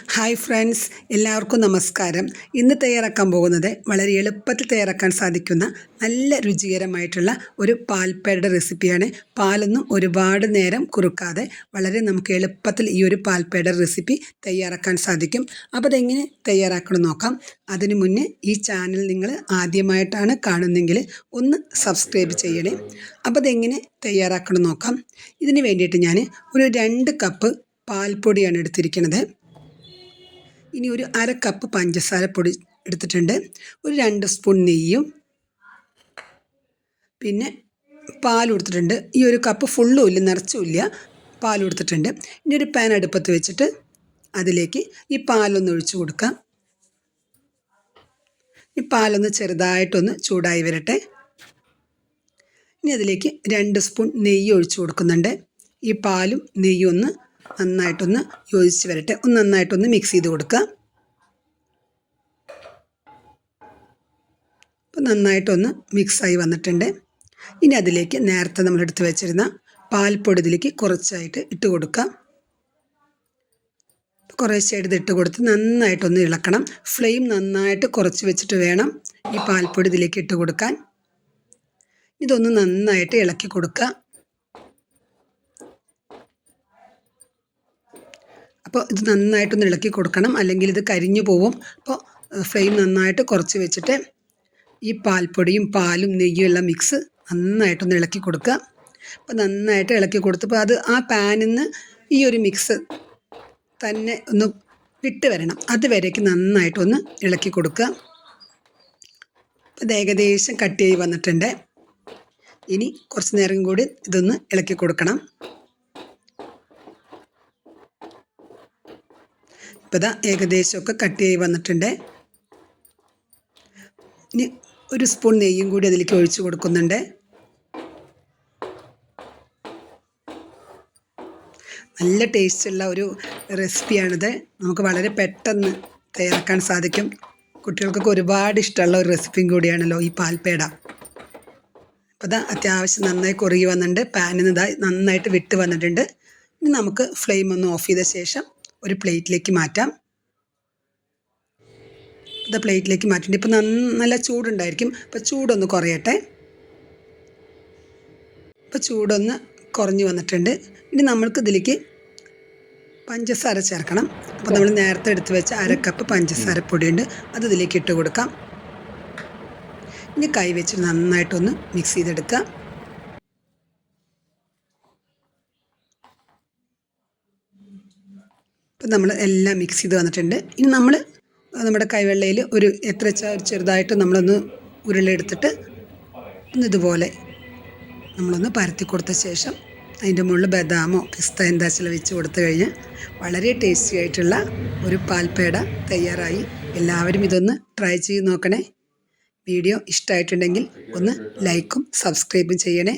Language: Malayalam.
ഹായ് ഫ്രണ്ട്സ്, എല്ലാവർക്കും നമസ്കാരം. ഇന്ന് തയ്യാറാക്കാൻ പോകുന്നത് വളരെ എളുപ്പത്തിൽ തയ്യാറാക്കാൻ സാധിക്കുന്ന നല്ല രുചികരമായിട്ടുള്ള ഒരു പാൽപ്പേടയുടെ റെസിപ്പിയാണ്. പാലൊന്നും ഒരുപാട് നേരം കുറുക്കാതെ വളരെ നമുക്ക് എളുപ്പത്തിൽ ഈ ഒരു പാൽപ്പേടയുടെ റെസിപ്പി തയ്യാറാക്കാൻ സാധിക്കും. അപ്പോൾ അതെങ്ങനെ തയ്യാറാക്കണം നോക്കാം. അതിനു മുന്നേ ഈ ചാനൽ നിങ്ങൾ ആദ്യമായിട്ടാണ് കാണുന്നതെങ്കിൽ ഒന്ന് സബ്സ്ക്രൈബ് ചെയ്യണേ. അപ്പോൾ അതെങ്ങനെ തയ്യാറാക്കണം നോക്കാം. ഇതിന് വേണ്ടിയിട്ട് ഞാൻ ഒരു 2 കപ്പ് പാൽപ്പൊടിയാണ് എടുത്തിരിക്കുന്നത്. ഇനി ഒരു 1/2 കപ്പ് പഞ്ചസാര പൊടി എടുത്തിട്ടുണ്ട്. ഒരു 2 സ്പൂൺ നെയ്യും പിന്നെ പാലും എടുത്തിട്ടുണ്ട്. ഈ ഒരു കപ്പ് ഫുള്ളും ഇല്ല, നിറച്ചുമില്ല, പാലും എടുത്തിട്ടുണ്ട്. ഇനി ഒരു പാൻ അടുപ്പത്ത് വെച്ചിട്ട് അതിലേക്ക് ഈ പാലൊന്ന് ഒഴിച്ചു കൊടുക്കാം. ഈ പാലൊന്ന് ചെറുതായിട്ടൊന്ന് ചൂടായി വരട്ടെ. ഇനി അതിലേക്ക് 2 സ്പൂൺ നെയ്യ് ഒഴിച്ചു കൊടുക്കുന്നുണ്ട്. ഈ പാലും നെയ്യും ഒന്ന് നന്നായിട്ടൊന്ന് യോജിച്ച് വരട്ടെ. നന്നായിട്ടൊന്ന് മിക്സ് ചെയ്ത് കൊടുക്കുക. അപ്പോൾ നന്നായിട്ടൊന്ന് മിക്സായി വന്നിട്ടുണ്ട്. ഇനി അതിലേക്ക് നേരത്തെ നമ്മൾ എടുത്ത് വെച്ചിരുന്ന പാൽപ്പൊടി ഇതിലേക്ക് കുറച്ചായിട്ട് ഇട്ട് കൊടുക്കാം. കുറച്ചായിട്ട് ഇട്ട് കൊടുത്ത് നന്നായിട്ടൊന്ന് ഇളക്കണം. ഫ്ലെയിം നന്നായിട്ട് കുറച്ച് വെച്ചിട്ട് വേണം ഈ പാൽപ്പൊടി ഇതിലേക്ക് ഇട്ട് കൊടുക്കാൻ. ഇതൊന്ന് നന്നായിട്ട് ഇളക്കി കൊടുക്കുക. അപ്പോൾ ഇത് നന്നായിട്ടൊന്ന് ഇളക്കി കൊടുക്കണം, അല്ലെങ്കിൽ ഇത് കരിഞ്ഞു പോവും. അപ്പോൾ ഫ്ലെയിം നന്നായിട്ട് കുറച്ച് വെച്ചിട്ട് ഈ പാൽപ്പൊടിയും പാലും നെയ്യും എല്ലാം മിക്സ് നന്നായിട്ടൊന്ന് ഇളക്കി കൊടുക്കുക. അപ്പോൾ നന്നായിട്ട് ഇളക്കി കൊടുത്തപ്പോൾ അത് ആ പാനിൽ നിന്ന് ഈ ഒരു മിക്സ് തന്നെ ഒന്ന് വിട്ട് വരണം. അതുവരേക്ക് നന്നായിട്ടൊന്ന് ഇളക്കി കൊടുക്കുക. അപ്പോൾ ഇത് ഏകദേശം കട്ടിയായി വന്നിട്ടുണ്ട്. ഇനി കുറച്ച് നേരം കൂടി ഇതൊന്ന് ഇളക്കി കൊടുക്കണം. ഇപ്പോൾ ഇതാ ഏകദേശമൊക്കെ കട്ടിയായി വന്നിട്ടുണ്ട്. ഇനി ഒരു സ്പൂൺ നെയ്യും കൂടി അതിലേക്ക് ഒഴിച്ച് കൊടുക്കുന്നുണ്ട്. നല്ല ടേസ്റ്റുള്ള ഒരു റെസിപ്പിയാണിത്. നമുക്ക് വളരെ പെട്ടെന്ന് തയ്യാറാക്കാൻ സാധിക്കും. കുട്ടികൾക്കൊക്കെ ഒരുപാട് ഇഷ്ടമുള്ള ഒരു റെസിപ്പിയും കൂടിയാണല്ലോ ഈ പാൽപ്പേട. അപ്പോൾ ഇതാ അത്യാവശ്യം നന്നായി കുറുകി വന്നിട്ടുണ്ട്. പാനിൽ നിന്ന് നന്നായിട്ട് വിട്ട് വന്നിട്ടുണ്ട്. ഇനി നമുക്ക് ഫ്ലെയിം ഒന്ന് ഓഫ് ചെയ്ത ശേഷം ഒരു പ്ലേറ്റിലേക്ക് മാറ്റാം. ഇത് പ്ലേറ്റിലേക്ക് മാറ്റിയിട്ട് ഇപ്പോൾ നല്ല ചൂടുണ്ടായിരിക്കും. അപ്പോൾ ചൂടൊന്ന് കുറയട്ടെ. ഇപ്പോൾ ചൂടൊന്ന് കുറഞ്ഞു വന്നിട്ടുണ്ട്. ഇനി നമ്മൾക്ക് ഇതിലേക്ക് പഞ്ചസാര ചേർക്കണം. അപ്പോൾ നമ്മൾ നേരത്തെ എടുത്ത് വെച്ച 1/2 കപ്പ് പഞ്ചസാര പൊടിയുണ്ട്, അത് ഇതിലേക്ക് ഇട്ട് കൊടുക്കാം. ഇനി കൈ വെച്ച് നന്നായിട്ടൊന്ന് മിക്സ് ചെയ്തെടുക്കുക. ഇപ്പം നമ്മൾ എല്ലാം മിക്സ് ചെയ്ത് വന്നിട്ടുണ്ട്. ഇനി നമ്മൾ നമ്മുടെ കൈവെള്ളയിൽ ഒരു ചെറുതായിട്ട് നമ്മളൊന്ന് ഉരുളെടുത്തിട്ട് ഇതുപോലെ നമ്മളൊന്ന് പരത്തി കൊടുത്ത ശേഷം അതിൻ്റെ മുകളിൽ ബദാമോ പിസ്ത എന്താ വെച്ചാൽ വെച്ച് കൊടുത്തു കഴിഞ്ഞാൽ വളരെ ടേസ്റ്റി ആയിട്ടുള്ള ഒരു പാൽപ്പേട തയ്യാറായി. എല്ലാവരും ഇതൊന്ന് ട്രൈ ചെയ്ത് നോക്കണേ. വീഡിയോ ഇഷ്ടമായിട്ടുണ്ടെങ്കിൽ ഒന്ന് ലൈക്കും സബ്സ്ക്രൈബും ചെയ്യണേ.